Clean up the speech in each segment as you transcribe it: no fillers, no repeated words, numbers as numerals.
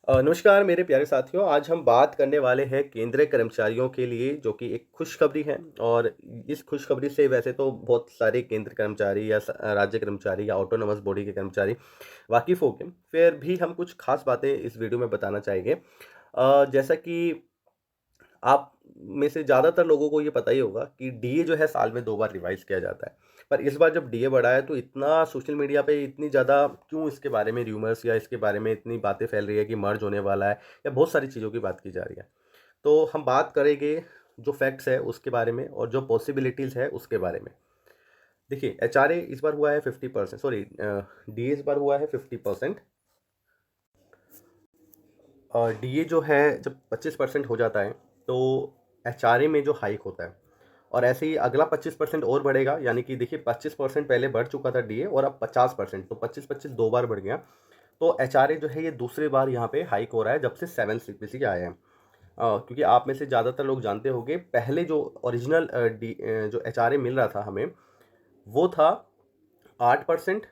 नमस्कार मेरे प्यारे साथियों, आज हम बात करने वाले हैं केंद्रीय कर्मचारियों के लिए जो कि एक खुशखबरी है। और इस खुशखबरी से वैसे तो बहुत सारे केंद्र कर्मचारी या राज्य कर्मचारी या ऑटोनोमस बॉडी के कर्मचारी वाकिफ़ होंगे, फिर भी हम कुछ खास बातें इस वीडियो में बताना चाहेंगे। जैसा कि आप में से ज़्यादातर लोगों को ये पता ही होगा कि डीए जो है साल में 2 बार रिवाइज़ किया जाता है। पर इस बार जब डीए बढ़ा है तो इतना सोशल मीडिया पे इतनी ज़्यादा क्यों इसके बारे में र्यूमर्स या इसके बारे में इतनी बातें फैल रही है कि मर्ज होने वाला है या बहुत सारी चीज़ों की बात की जा रही है। तो हम बात करेंगे जो फैक्ट्स है उसके बारे में और जो पॉसिबिलिटीज़ है उसके बारे में। देखिए एचआरए इस बार हुआ है 50%, सॉरी डीए इस बार हुआ है 50%। और डीए जो है जब 25% हो जाता है तो एचआरए में जो हाइक होता है और ऐसे ही अगला 25% और बढ़ेगा, यानी कि देखिए 25% पहले बढ़ चुका था डीए और अब 50%, तो 25-25 दो बार बढ़ गया। तो एचआरए जो है ये दूसरी बार यहाँ पे हाइक हो रहा है जब से 7 सीपीसी आए हैं। क्योंकि आप में से ज़्यादातर लोग जानते होंगे पहले जो ओरिजिनल जो एचआरए मिल रहा था हमें वो था 8%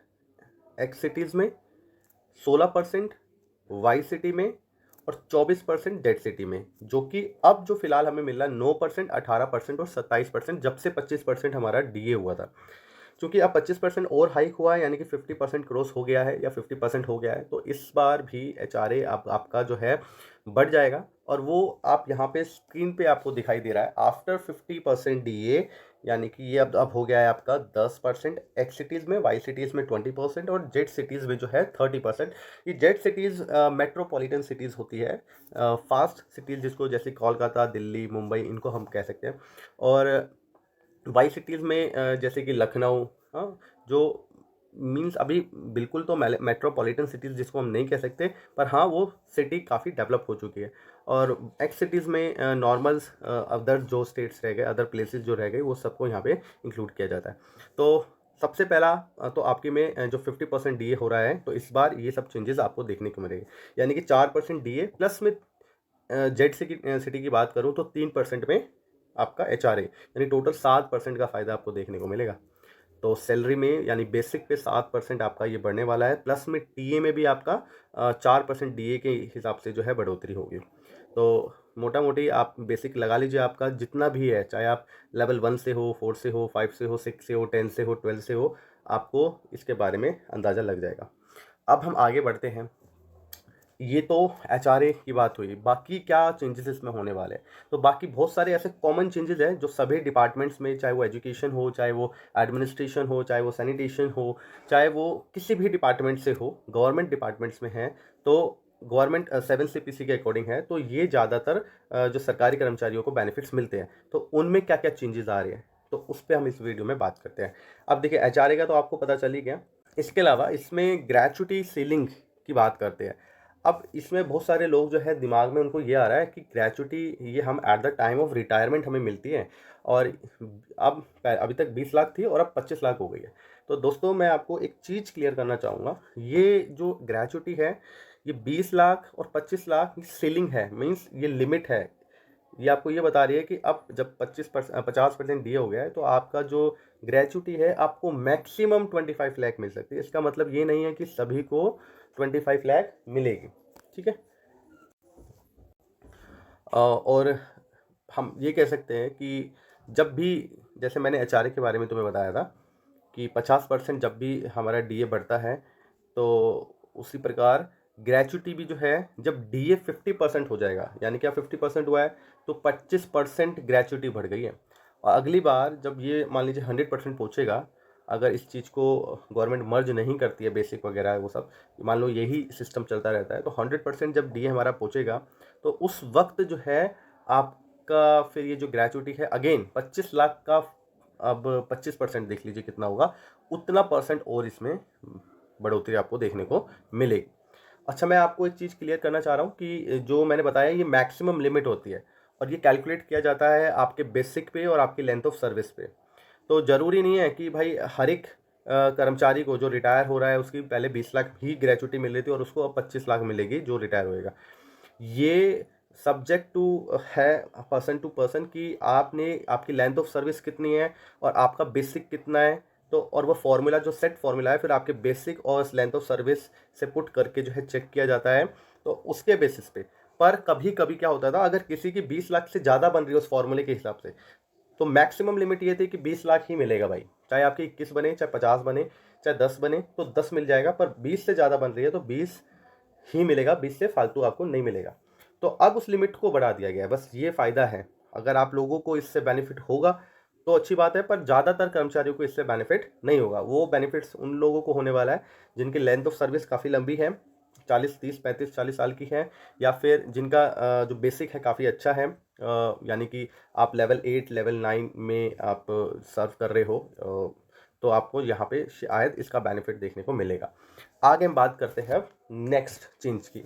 एक्स सिटीज़ में, 16% वाई सिटी में और 24% डेड सिटी में, जो कि अब जो फिलहाल हमें मिल रहा है 9%, 18% और 27% जब से 25% हमारा डीए हुआ था। क्योंकि अब 25% और हाइक हुआ है, यानी कि 50% क्रॉस हो गया है या 50% हो गया है, तो इस बार भी एचआरए आपका जो है बढ़ जाएगा। और वो आप यहाँ पे स्क्रीन पे आपको दिखाई दे रहा है आफ्टर 50% डीए, यानी कि ये अब हो गया है आपका 10% एक्स सिटीज़ में, वाई सिटीज़ में 20% और जेड सिटीज़ में जो है 30%। ये जेड सिटीज़ मेट्रोपॉलिटन सिटीज़ होती है, फास्ट सिटीज़ जिसको, जैसे कोलकाता, दिल्ली, मुंबई, इनको हम कह सकते हैं। और वाई सिटीज़ में जैसे कि लखनऊ, हाँ, जो मीन्स अभी बिल्कुल तो मेट्रोपॉलिटन सिटीज़ जिसको हम नहीं कह सकते, पर हाँ वो सिटी काफ़ी डेवलप हो चुकी है। और एक्स सिटीज़ में नॉर्मल्स, अदर जो स्टेट्स रह गए, अदर प्लेसेस जो रह गए, वो सबको यहाँ पे इंक्लूड किया जाता है। तो सबसे पहला तो आपके में जो 50% डीए हो रहा है, तो इस बार ये सब चेंजेस आपको देखने को मिलेंगे, यानी कि 4% डीए प्लस में जेड सिटी की बात करूँ तो 3% में आपका एचआरए, यानी टोटल 7% का फ़ायदा आपको देखने को मिलेगा। तो सैलरी में यानी बेसिक पे 7% आपका ये बढ़ने वाला है, प्लस में टीए में भी आपका 4% डीए के हिसाब से जो है बढ़ोतरी होगी। तो मोटा मोटी आप बेसिक लगा लीजिए, आपका जितना भी है, चाहे आप लेवल 1 से हो, 4 से हो, 5 से हो, 6 से हो, 10 से हो, 12 से हो, आपको इसके बारे में अंदाज़ा लग जाएगा। अब हम आगे बढ़ते हैं। ये तो एचआरए की बात हुई, बाकी क्या चेंजेस इसमें होने वाले हैं। तो बाकी बहुत सारे ऐसे कॉमन चेंजेस हैं जो सभी डिपार्टमेंट्स में, चाहे वो एजुकेशन हो, चाहे वो एडमिनिस्ट्रेशन हो, चाहे वो सैनिटेशन हो, चाहे वो किसी भी डिपार्टमेंट से हो, गवर्नमेंट डिपार्टमेंट्स में है। तो गवर्नमेंट 7 सीपीसी के अकॉर्डिंग है, तो ये ज़्यादातर जो सरकारी कर्मचारियों को बेनिफिट्स मिलते हैं, तो उनमें क्या क्या चेंजेस आ रहे हैं, तो उस पर हम इस वीडियो में बात करते हैं। अब देखिए एचआरए का तो आपको पता चल ही गया। इसके अलावा इसमें ग्रेचुटी सीलिंग की बात करते हैं। अब इसमें बहुत सारे लोग जो है दिमाग में उनको ये आ रहा है कि ग्रेचुटी ये हम at the time of retirement हमें मिलती है, और अब अभी तक 20 लाख थी और अब 25 लाख हो गई है। तो दोस्तों मैं आपको एक चीज़ क्लियर करना चाहूँगा, ये जो ग्रेचुटी है ये 20 लाख और 25 लाख सीलिंग है, मीन्स ये लिमिट है। ये आपको ये बता रही है कि अब जब 50% दिए हो गया है, तो आपका जो ग्रेचुटी है आपको मैक्सिमम 25 लाख मिल सकती है। इसका मतलब ये नहीं है कि सभी को 25 लाख मिलेगी, ठीक है। और हम ये कह सकते हैं कि जब भी, जैसे मैंने एचआरए के बारे में तुम्हें बताया था कि 50% जब भी हमारा डीए बढ़ता है, तो उसी प्रकार ग्रेचुटी भी जो है जब डीए 50% हो जाएगा, यानी कि 50% हुआ है तो 25% ग्रेचुटी बढ़ गई है। और अगली बार जब ये मान लीजिए 100% पहुँचेगा, अगर इस चीज़ को गवर्नमेंट मर्ज नहीं करती है, बेसिक वगैरह वो सब, मान लो यही सिस्टम चलता रहता है, तो 100% जब डीए हमारा पहुँचेगा, तो उस वक्त जो है आपका फिर ये जो ग्रेचुटी है अगेन 25 लाख का, अब 25% देख लीजिए कितना होगा, उतना परसेंट और इसमें बढ़ोतरी आपको देखने को मिलेगी। अच्छा, मैं आपको एक चीज़ क्लियर करना चाह रहा हूँ कि जो मैंने बताया ये मैक्सिमम लिमिट होती है, और ये कैलकुलेट किया जाता है आपके बेसिक पे और आपकी लेंथ ऑफ सर्विस पे। तो ज़रूरी नहीं है कि भाई हर एक कर्मचारी को जो रिटायर हो रहा है उसकी पहले 20 लाख ही ग्रेचुटी मिल रही थी और उसको अब 25 लाख मिलेगी जो रिटायर होएगा। ये सब्जेक्ट टू है पर्सन टू पर्सन कि आपने, आपकी लेंथ ऑफ सर्विस कितनी है और आपका बेसिक कितना है। तो और वो फार्मूला जो सेट फार्मूला है फिर आपके बेसिक और लेंथ ऑफ सर्विस से पुट करके जो है चेक किया जाता है। तो उसके बेसिस पे। पर कभी कभी क्या होता था, अगर किसी की 20 लाख से ज़्यादा बन रही है उस फॉर्मूले के हिसाब से, तो मैक्सिमम लिमिट ये थी कि 20 लाख ही मिलेगा भाई, चाहे आपकी 21 बने, चाहे 50 बने, चाहे 10 बने, तो 10 मिल जाएगा, पर 20 से ज़्यादा बन रही है तो 20 ही मिलेगा, 20 से फालतू आपको नहीं मिलेगा। तो अब उस लिमिट को बढ़ा दिया गया है, बस ये फ़ायदा है। अगर आप लोगों को इससे बेनिफिट होगा तो अच्छी बात है, पर ज़्यादातर कर्मचारियों को इससे बेनिफिट नहीं होगा। वो बेनिफिट्स उन लोगों को होने वाला है जिनकी लेंथ ऑफ सर्विस काफ़ी लंबी है, 40, 30, 35, 40 साल की है, या फिर जिनका जो बेसिक है काफ़ी अच्छा है, यानी कि आप लेवल 8, लेवल 9 में आप सर्व कर रहे हो, तो आपको यहाँ पे शायद इसका बेनिफिट देखने को मिलेगा। आगे हम बात करते हैं नेक्स्ट चेंज की,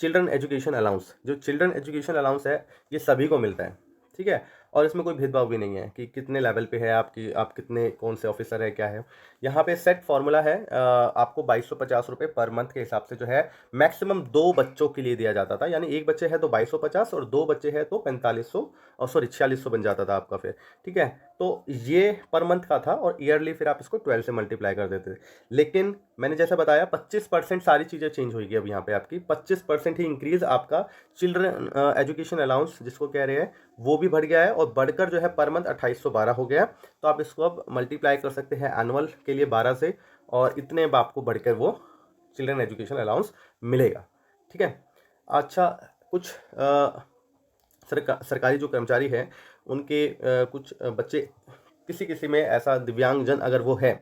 चिल्ड्रन एजुकेशन अलाउंस। जो चिल्ड्रन एजुकेशन अलाउंस है ये सभी को मिलता है, ठीक है, और इसमें कोई भेदभाव भी नहीं है कि कितने लेवल पे है आपकी, आप कितने कौन से ऑफिसर है क्या है। यहाँ पे सेट फॉर्मूला है, आपको 2250 रुपये पर मंथ के हिसाब से जो है मैक्सिमम 2 बच्चों के लिए दिया जाता था, यानी एक बच्चे है तो 2250 और 2 बच्चे हैं तो 4500, और सॉरी 4600 बन जाता था आपका फिर, ठीक है। तो ये पर मंथ का था, और ईयरली फिर आप इसको 12 से मल्टीप्लाई कर देते थे। लेकिन मैंने जैसे बताया 25% सारी चीज़ें चेंज होगी अब यहाँ पे, आपकी 25% ही इंक्रीज आपका चिल्ड्रन एजुकेशन अलाउंस जिसको कह रहे हैं वो भी बढ़ गया है, और बढ़कर जो है पर मंथ 2812 हो गया। तो आप इसको अब मल्टीप्लाई कर सकते हैं एनुअल के लिए 12 से, और इतने अब आपको बढ़कर वो चिल्ड्रन एजुकेशन अलाउंस मिलेगा, ठीक है। अच्छा, कुछ सरकारी जो कर्मचारी हैं उनके कुछ बच्चे, किसी किसी में ऐसा दिव्यांगजन अगर वो है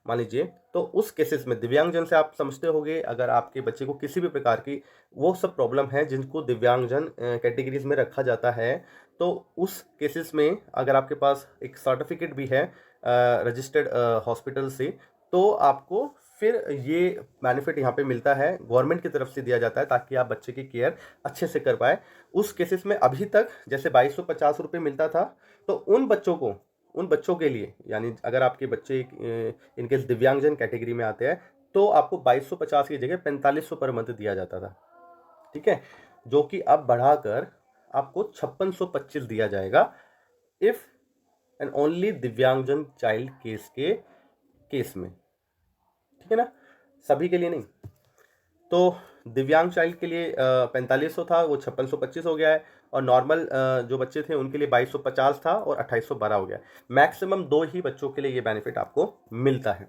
मान लीजिए, तो उस केसेस में दिव्यांगजन से आप समझते होंगे, अगर आपके बच्चे को किसी भी प्रकार की वो सब प्रॉब्लम है जिनको दिव्यांगजन कैटेगरीज में रखा जाता है, तो उस केसेस में अगर आपके पास एक सर्टिफिकेट भी है रजिस्टर्ड हॉस्पिटल से, तो आपको फिर ये बेनिफिट यहाँ पे मिलता है, गवर्नमेंट की तरफ से दिया जाता है ताकि आप बच्चे की केयर अच्छे से कर पाए। उस केसेस में अभी तक जैसे 2250 रुपये मिलता था, तो उन बच्चों के लिए, यानी अगर आपके बच्चे इनकेस दिव्यांगजन कैटेगरी में आते हैं, तो आपको 2250 की जगह 4500 पर मंथ दिया जाता था, ठीक है, जो कि अब बढ़ाकर आपको 5625 दिया जाएगा इफ एंड ओनली दिव्यांगजन चाइल्ड केस में, ठीक है ना, सभी के लिए नहीं। तो दिव्यांग चाइल्ड के लिए 4500 था, वो 5625 हो गया है, और नॉर्मल जो बच्चे थे उनके लिए 2250 था और 2812 हो गया। मैक्सिमम 2 ही बच्चों के लिए ये बेनिफिट आपको मिलता है।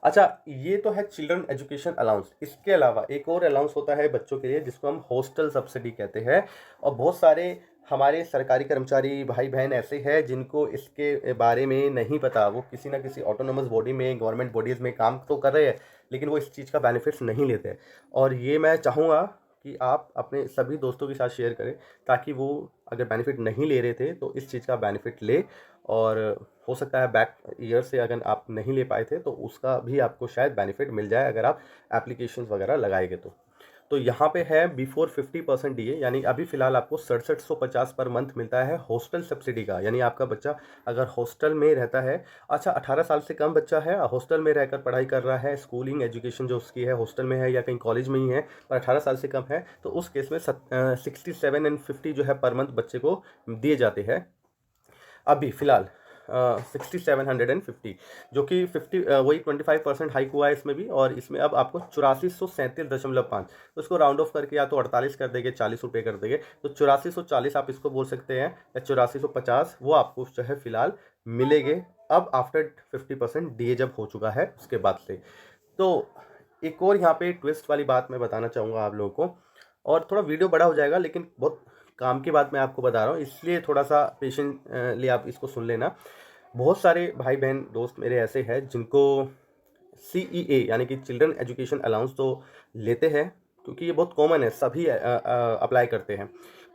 अच्छा, ये तो है चिल्ड्रन एजुकेशन अलाउंस। इसके अलावा एक और अलाउंस होता है बच्चों के लिए जिसको हम हॉस्टल सब्सिडी कहते हैं, और बहुत सारे हमारे सरकारी कर्मचारी भाई बहन ऐसे हैं जिनको इसके बारे में नहीं पता। वो किसी ना किसी ऑटोनोमस बॉडी में, गवर्नमेंट बॉडीज़ में काम तो कर रहे हैं, लेकिन वो इस चीज़ का बेनिफिट्स नहीं लेते। और ये मैं चाहूँगा कि आप अपने सभी दोस्तों के साथ शेयर करें, ताकि वो अगर बेनिफिट नहीं ले रहे थे तो इस चीज़ का बेनिफिट ले, और हो सकता है बैक ईयर से अगर आप नहीं ले पाए थे तो उसका भी आपको शायद बेनिफिट मिल जाए अगर आप एप्लीकेशंस वगैरह लगाएंगे तो यहाँ पे है बिफोर 50% डीए, यानी अभी फिलहाल आपको 6750 पर मंथ मिलता है हॉस्टल सब्सिडी का। यानी आपका बच्चा अगर हॉस्टल में रहता है, अच्छा 18 साल से कम बच्चा है, हॉस्टल में रहकर पढ़ाई कर रहा है, स्कूलिंग एजुकेशन जो उसकी है हॉस्टल में है या कहीं कॉलेज में ही है, पर 18 साल से कम है, तो उस केस में 67 एंड 50 जो है पर मंथ बच्चे को दिए जाते हैं अभी फिलहाल 6750, जो कि 50 वही 25% हाइक हुआ है इसमें भी, और इसमें अब आपको 8437.5, तो इसको राउंड ऑफ करके या तो 48 कर देंगे, 40 रुपये कर देंगे, तो 8440 आप इसको बोल सकते हैं, या 8450 वो आपको जो है फिलहाल मिलेंगे अब आफ्टर 50% डीए जब हो चुका है उसके बाद से। तो एक और यहाँ पे ट्विस्ट वाली बात मैं बताना चाहूँगा आप लोगों को, और थोड़ा वीडियो बड़ा हो जाएगा लेकिन बहुत काम की बात मैं आपको बता रहा हूँ, इसलिए थोड़ा सा पेशेंटली आप इसको सुन लेना। बहुत सारे भाई बहन दोस्त मेरे ऐसे हैं जिनको CEA यानी कि चिल्ड्रन एजुकेशन अलाउंस तो लेते हैं, क्योंकि ये बहुत कॉमन है, सभी अप्लाई करते हैं,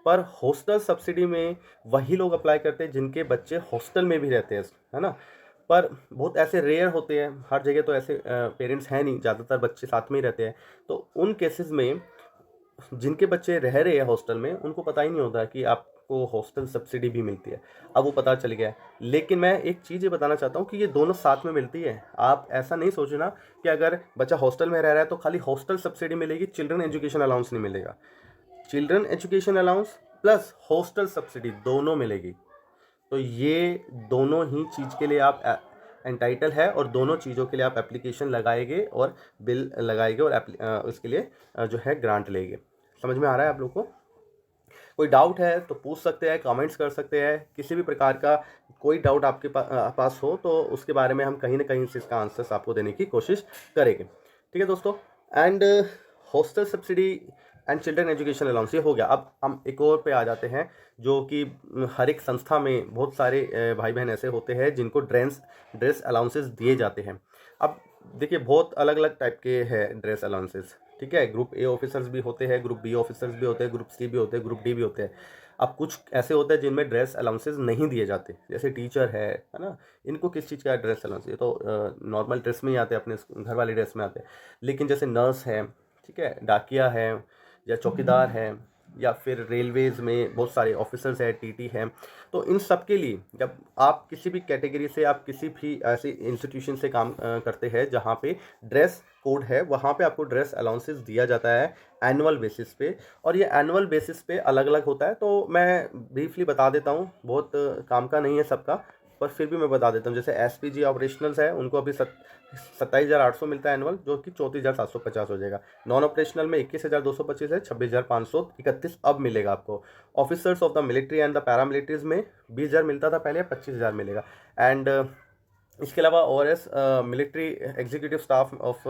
पर हॉस्टल सब्सिडी में वही लोग अप्लाई करते हैं जिनके बच्चे हॉस्टल में भी रहते हैं, है ना। पर बहुत ऐसे रेयर होते हैं, हर जगह तो ऐसे पेरेंट्स हैं नहीं, ज़्यादातर बच्चे साथ में ही रहते हैं, तो उन केसेस में जिनके बच्चे रह रहे हैं हॉस्टल में उनको पता ही नहीं होता कि आपको हॉस्टल सब्सिडी भी मिलती है, अब वो पता चल गया है। लेकिन मैं एक चीज़ ये बताना चाहता हूँ कि ये दोनों साथ में मिलती है। आप ऐसा नहीं सोचना कि अगर बच्चा हॉस्टल में रह रहा है तो खाली हॉस्टल सब्सिडी मिलेगी, चिल्ड्रन एजुकेशन अलाउंस नहीं मिलेगा। Children education allowance plus hostel subsidy दोनों मिलेगी। तो ये दोनों ही चीज़ के लिए आप एंटाइटल है और दोनों चीज़ों के लिए आप एप्लीकेशन लगाएंगे और बिल लगाएंगे और उसके लिए जो है ग्रांट लेंगे। समझ में आ रहा है आप लोग को? कोई डाउट है तो पूछ सकते हैं, कमेंट्स कर सकते हैं, किसी भी प्रकार का कोई डाउट आपके पास हो तो उसके बारे में हम कहीं ना कहीं से इसका आंसर्स आपको देने की कोशिश करेंगे। ठीक है दोस्तों। And hostel subsidy and children education allowance ये हो गया। अब हम एक और पे आ जाते हैं, जो कि हर एक संस्था में बहुत सारे भाई बहन ऐसे होते हैं जिनको ड्रेस अलाउंसेस दिए जाते हैं। अब देखिए बहुत अलग अलग टाइप के हैं ड्रेस अलाउंसेस। ठीक है, ग्रुप ए ऑफिसर्स भी होते हैं, ग्रुप बी ऑफिसर्स भी होते हैं, ग्रुप सी भी होते हैं, ग्रुप डी भी होते हैं। अब कुछ ऐसे होते हैं जिनमें ड्रेस अलाउंसेस नहीं दिए जाते, जैसे टीचर है ना, इनको किस चीज़ का ड्रेस अलाउंस, ये तो नॉर्मल ड्रेस में ही आते हैं, अपने घर वाली ड्रेस में आते हैं। लेकिन जैसे नर्स है, ठीक है, डाकिया है, या चौकीदार है, या फिर रेलवेज़ में बहुत सारे ऑफिसर्स हैं, टीटी हैं, तो इन सब के लिए जब आप किसी भी कैटेगरी से, आप किसी भी ऐसे इंस्टीट्यूशन से काम करते हैं जहाँ पे ड्रेस कोड है, वहाँ पे आपको ड्रेस अलाउंसेस दिया जाता है एनुअल बेसिस पे। और ये एनुअल बेसिस पे अलग अलग होता है, तो मैं ब्रीफली बता देता हूँ, बहुत काम का नहीं है सबका, पर फिर भी मैं बता देता हूँ। जैसे एसपीजी ऑपरेशनल्स है, उनको अभी 27,800 मिलता है एनुअल, जो कि 34,750 हो जाएगा। नॉन ऑपरेशनल में 21,225 है, 26,531 अब मिलेगा आपको। Officers of the military and the paramilitaries में 20,000 मिलता था पहले, 25,000 मिलेगा। एंड इसके अलावा ORS military executive staff of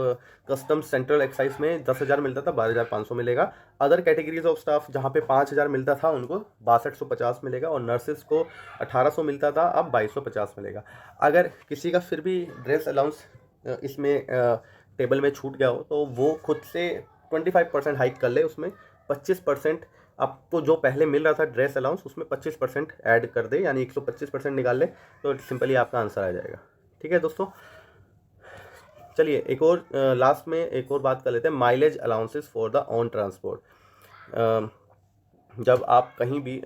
customs central excise में 10,000 मिलता था, 12,500 मिलेगा। अदर कैटेगरीज ऑफ स्टाफ जहाँ पे 5,000 मिलता था उनको 6250 मिलेगा, और नर्सेज को 1,800 मिलता था, अब 2,250 मिलेगा। अगर किसी का फिर भी ड्रेस अलाउंस इसमें टेबल में छूट गया हो तो वो खुद से 25% हाइक कर ले, उसमें 25% आपको जो पहले मिल रहा था ड्रेस अलाउंस उसमें 25% ऐड कर दे, यानी 125% निकाल ले, तो सिंपली आपका आंसर आ जाएगा। ठीक है दोस्तों, चलिए एक और लास्ट में एक और बात कर लेते हैं, mileage allowances for the on transport. जब आप कहीं भी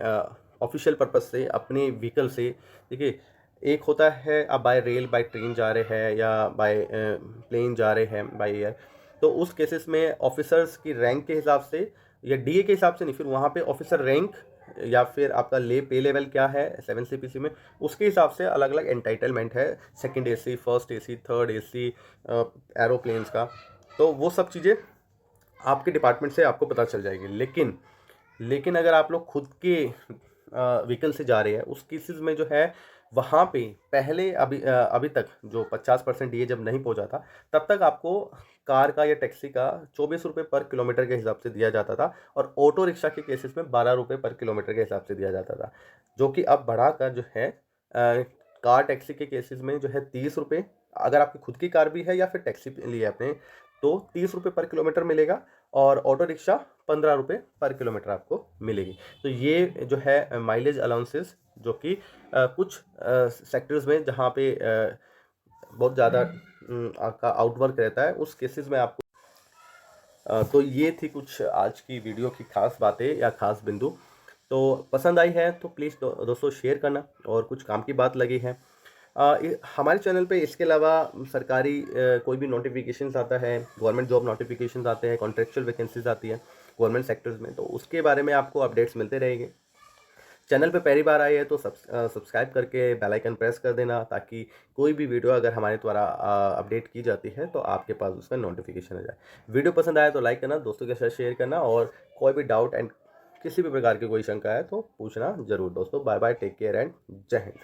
ऑफिशियल पर्पज से अपने व्हीकल से, देखिए एक होता है आप बाय रेल बाय ट्रेन जा रहे हैं या बाय प्लेन जा रहे हैं बाय एयर, तो उस केसेस में ऑफिसर्स की रैंक के हिसाब से या डीए के हिसाब से नहीं, फिर वहाँ पे ऑफिसर रैंक या फिर आपका पे लेवल क्या है 7 CPC में, उसके हिसाब से अलग अलग एंटाइटलमेंट है, second AC, first AC, third AC aeroplanes का। तो वो सब चीज़ें आपके डिपार्टमेंट से आपको पता चल जाएगी। लेकिन अगर आप लोग खुद के व्हीकल से जा रहे हैं, उस केसेस में जो है वहाँ पे पहले अभी तक जो 50% डीए जब नहीं पहुँचा था, तब तक आपको कार का या टैक्सी का 24 रुपये पर किलोमीटर के हिसाब से दिया जाता था, और ऑटो रिक्शा के केसेस में 12 रुपये पर किलोमीटर के हिसाब से दिया जाता था, जो कि अब बढ़ाकर जो है कार टैक्सी के केसेस में जो है 30 रुपये, अगर आपकी खुद की कार भी है या फिर टैक्सी लिए आपने, तो 30 रुपये पर किलोमीटर मिलेगा, और ऑटो रिक्शा 15 रुपये पर किलोमीटर आपको मिलेगी। तो ये जो है माइलेज अलाउंसेस, जो कि कुछ सेक्टर्स में जहाँ पे बहुत ज़्यादा आपका आउटवर्क रहता है, उस केसेस में आपको तो ये थी कुछ आज की वीडियो की खास बातें या खास बिंदु। तो पसंद आई है तो प्लीज़ दोस्तों शेयर करना, और कुछ काम की बात लगी है हमारे चैनल पे इसके अलावा सरकारी कोई भी नोटिफिकेशंस आता है, गवर्नमेंट जॉब नोटिफिकेशंस आते हैं, कॉन्ट्रेक्चुअल वैकेंसीज आती है गवर्नमेंट सेक्टर्स में, तो उसके बारे में आपको अपडेट्स मिलते रहेंगे। चैनल पे पहली बार आए हैं तो सब्सक्राइब करके बेल आइकन प्रेस कर देना, ताकि कोई भी वीडियो अगर हमारे द्वारा अपडेट की जाती है तो आपके पास उसका नोटिफिकेशन आ जाए। वीडियो पसंद आया तो लाइक करना, दोस्तों के साथ शेयर करना, और कोई भी डाउट एंड किसी भी प्रकार की कोई शंका है तो पूछना जरूर दोस्तों। Bye bye, take care and जय हिंद।